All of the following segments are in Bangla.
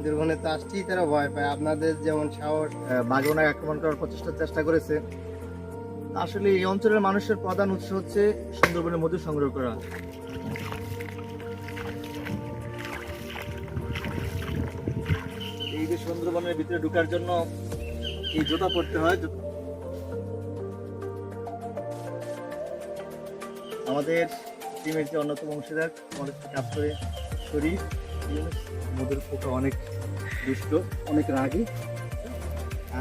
সুন্দরবনে তো আসছি, তারা ভয় পায়। আপনাদের যেমন সাহস, বাঘেরা আক্রমণ করার চেষ্টা করেছে। আসলে এই অঞ্চলের মানুষের প্রধান উৎস হচ্ছে সুন্দরবনের মধু সংগ্রহ করা। এই যে সুন্দরবনের ভিতরে ঢোকার জন্য এই জুতা পরতে হয়। আমাদের টিমের যে অন্যতম অংশীদার আমাদের সাথে কাজ করে শরীর, মধুর পোকা অনেক দুষ্ট, অনেক রাগী।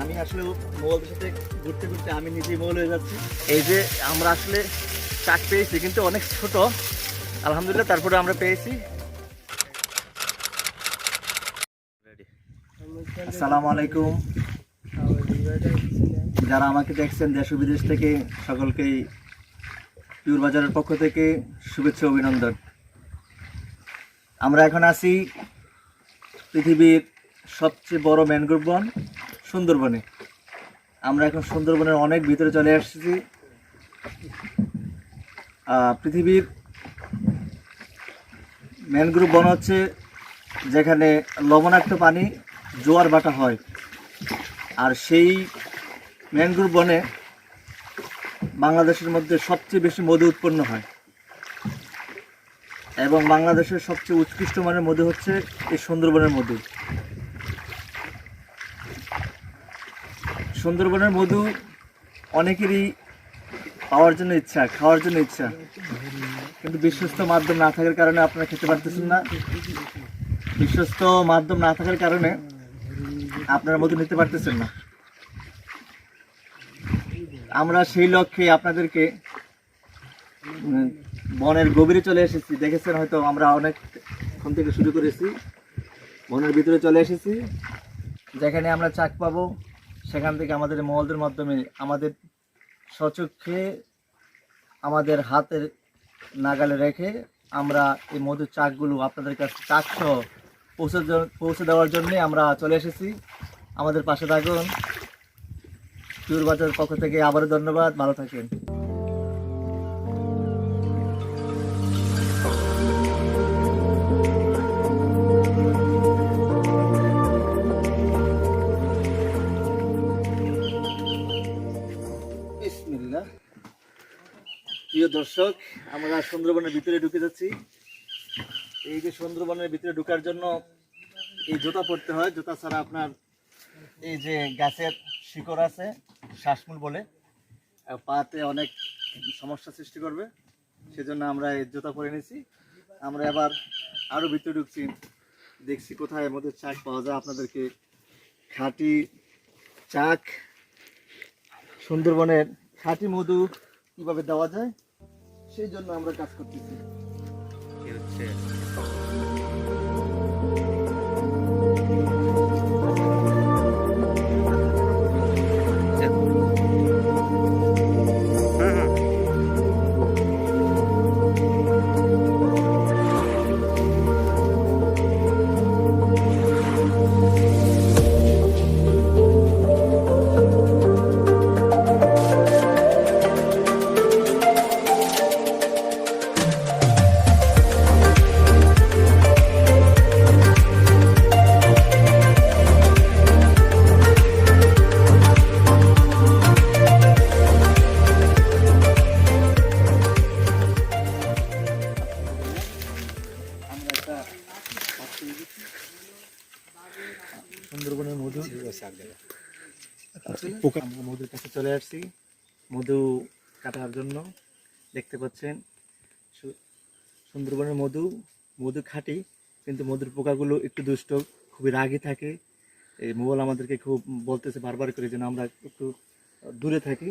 আমি আসলে মোবাইলের সাথে ঘুরতে ঘুরতে আমি নিজেই মোবাইল হয়ে যাচ্ছি। এই যে আমরা আসলে চাক পেয়েছি, কিন্তু অনেক ছোট, আলহামদুলিল্লাহ তারপরে আমরা পেয়েছি। আসসালামু আলাইকুম, যারা আমাকে দেখছেন দেশ ও বিদেশ থেকে, সকলকেই পিওর বাজারের পক্ষ থেকে শুভেচ্ছা অভিনন্দন। আমরা এখন আছি পৃথিবীর সবচেয়ে বড় ম্যানগ্রোভ বন সুন্দরবনে। আমরা এখন সুন্দরবনের অনেক ভিতরে চলে আসছি। পৃথিবীর ম্যানগ্রোভ বন হচ্ছে যেখানে লবণাক্ত পানি জোয়ার ভাটা হয়, আর সেই ম্যানগ্রোভ বনে বাংলাদেশের মধ্যে সবচেয়ে বেশি মধু উৎপন্ন হয়, এবং বাংলাদেশের সবচেয়ে উৎকৃষ্ট মানের মধু হচ্ছে এই সুন্দরবনের মধু। সুন্দরবনের মধু অনেকেরই পাওয়ার জন্য ইচ্ছা, খাওয়ার জন্য ইচ্ছা, কিন্তু বিশ্বস্ত মাধ্যম না থাকার কারণে আপনারা খেতে পারতেছেন না। বিশ্বস্ত মাধ্যম না থাকার কারণে আপনারা মধু নিতে পারতেছেন না। আমরা সেই লক্ষ্যে আপনাদেরকে বনের গভীরে চলে এসেছি। দেখেছেন হয়তো, আমরা অনেকক্ষণ থেকে শুরু করেছি, বনের ভিতরে চলে এসেছি। যেখানে আমরা চাক পাবো, সেখান থেকে আমাদের মহলদের মাধ্যমে আমাদের স্বচক্ষে আমাদের হাতের নাগালে রেখে আমরা এই মধুর চাকগুলো আপনাদের কাছে চাকসহ পৌঁছে দেওয়ার জন্যে আমরা চলে এসেছি। আমাদের পাশে থাকুন। পিওর বাজারের পক্ষ থেকে আবারও ধন্যবাদ, ভালো থাকেন। বিসমিল্লাহ। প্রিয় দর্শক, আমরা সুন্দরবনের ভিতরে ঢুকে যাচ্ছি। এই যে সুন্দরবনের ভিতরে ঢোকার জন্য এই জুতা পরতে হয়। জুতা ছাড়া আপনার এই যে গাছের শিকড় আছে, শ্বাসমূল বলে, পাতে অনেক সমস্যা সৃষ্টি করবে, সেজন্য আমরা এই জুতা পরে নিয়েছি। আমরা এবার আরও ভিতরে ঢুকছি, দেখছি কোথায় মধুর চাক পাওয়া যায়। আপনাদেরকে খাঁটি চাক, সুন্দরবনের খাঁটি মধু কীভাবে দেওয়া যায়, সেই জন্য আমরা কাজ করতেছি। সুন্দরবনের মধু মধুর কাছে চলে আসছি মধু কাটার জন্য। দেখতে পাচ্ছেন সুন্দরবনের মধু খাঁটি, কিন্তু মধুর পোকাগুলো একটু দুষ্ট, খুবই রাগী থাকে। এই মোবাইল আমাদেরকে খুব বলতেছে বারবার করে যেন আমরা একটু দূরে থাকি,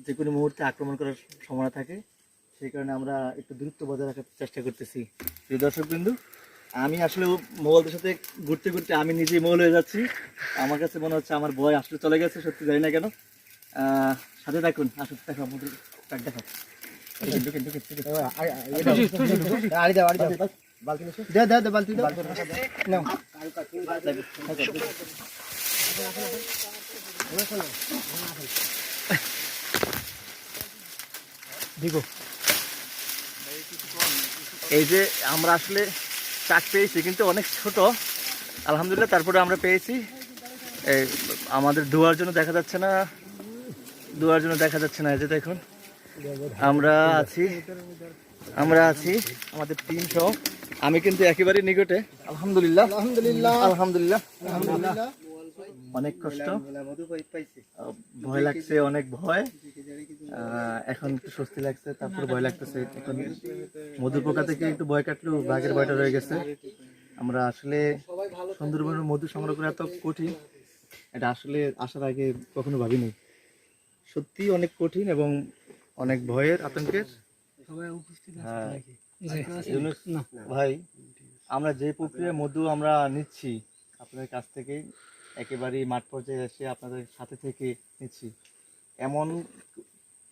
যে কোনো মুহূর্তে আক্রমণ করার সম্ভাবনা থাকে। সেই কারণে আমরা একটু দূরত্ব বজায় রাখার চেষ্টা করতেছি। প্রিয় দর্শকবৃন্দু, আমি আসলে মোবাইলের সাথে ঘুরতে ঘুরতে আমি নিজেই মোবাইল হয়ে যাচ্ছি। আমার কাছে মনে হচ্ছে আমার ভয় আসলে চলে গেছে, সত্যি জানি না কেন। সাথে থাকুন, আসলে দেখো মধুর চাক দেখো। এই যে আমরা আসলে চাক পেয়েছি, কিন্তু অনেক ছোট, আলহামদুলিল্লাহ তারপরে আমরা পেয়েছি। এই আমাদের ধোয়ার জন্য দেখা যাচ্ছে না, এই যে দেখুন আমরা আছি আমাদের টিম সহ। আমি কিন্তু একেবারে নিকটে। আলহামদুলিল্লাহ আলহামদুলিল্লাহ আলহামদুলিল্লাহ আলহামদুলিল্লাহ অনেক কষ্ট, মধু পাইছি। ভয় লাগছে, অনেক ভয়। এখন একটু স্বস্তি লাগছে, তারপর ভয় লাগতেছে। এখন মধুর পোকা থেকে একটু ভয় কাটলেও বাঘের ভয়টা রয়ে গেছে। আমরা আসলে সুন্দরবনের মধু সংগ্রহ করা এত কঠিন, এটা আসলে আসার আগে কখনো ভাবিনি। সত্যি অনেক কঠিন এবং অনেক ভয়ের, আতঙ্কের। হ্যাঁ ইউনুস ভাই, আমরা যে প্রক্রিয়ায় মধু আমরা নিচ্ছি আপনাদের কাছ থেকে, একেবারেই মাঠ পর্যায়ে এসে আপনাদের সাথে থেকে নিচ্ছি, এমন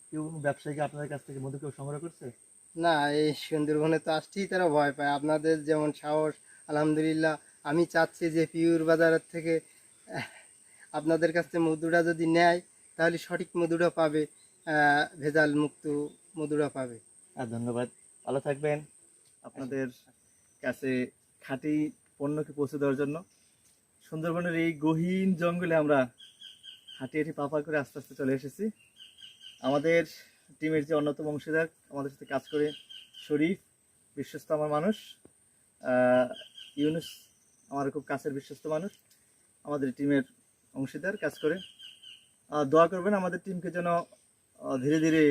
কেউ ব্যবসায়ীকে আপনাদের কাছ থেকে মধু কেউ সংগ্রহ করছে? না, এই সুন্দরবনে তো আসতেই তারা ভয় পায়। আপনাদের যেমন সাহস, আলহামদুলিল্লাহ। আমি চাচ্ছি যে পিউর বাজারের থেকে আপনাদের কাছ থেকে মধুটা যদি নেয় তাহলে সঠিক মধুটা পাবে, ভেজাল মুক্ত মধুটা পাবে। ধন্যবাদ, ভালো থাকবেন। আপনাদের কাছে খাঁটি পণ্যকে পৌঁছে দেওয়ার জন্য সুন্দরবনের এই গহীন জঙ্গলে আমরা হাঁটি হাঁটি পা পা করে আস্তে আস্তে চলে এসেছি। আমাদের টিমের যে অন্যতম অংশীদার, আমাদের সাথে কাজ করে শরীফ, বিশ্বস্ত আমার মানুষ। ইউনুস আমার খুব কাছের বিশ্বস্ত মানুষ, আমাদের টিমের অংশীদার কাজ করে। দোয়া করবেন আমাদের টিমকে যেন ধীরে ধীরে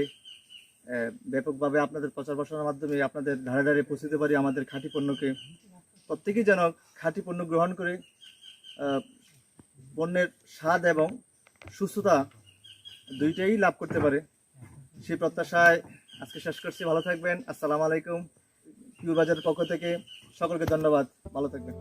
ব্যাপকভাবে আপনাদের প্রচার প্রসারের মাধ্যমে আপনাদের ধারে ধারে পৌঁছে দিতে পারি আমাদের খাঁটি পণ্যকে। প্রত্যেকেই যেন খাঁটি পণ্য গ্রহণ করে পণ্যের স্বাদ এবং সুস্থতা দুইটাই লাভ করতে পারে, সেই প্রত্যাশায় আজকে শেষ করছি। ভালো থাকবেন। আসসালামু আলাইকুম। পিউর বাজারের পক্ষ থেকে সকলকে ধন্যবাদ। ভালো থাকবেন।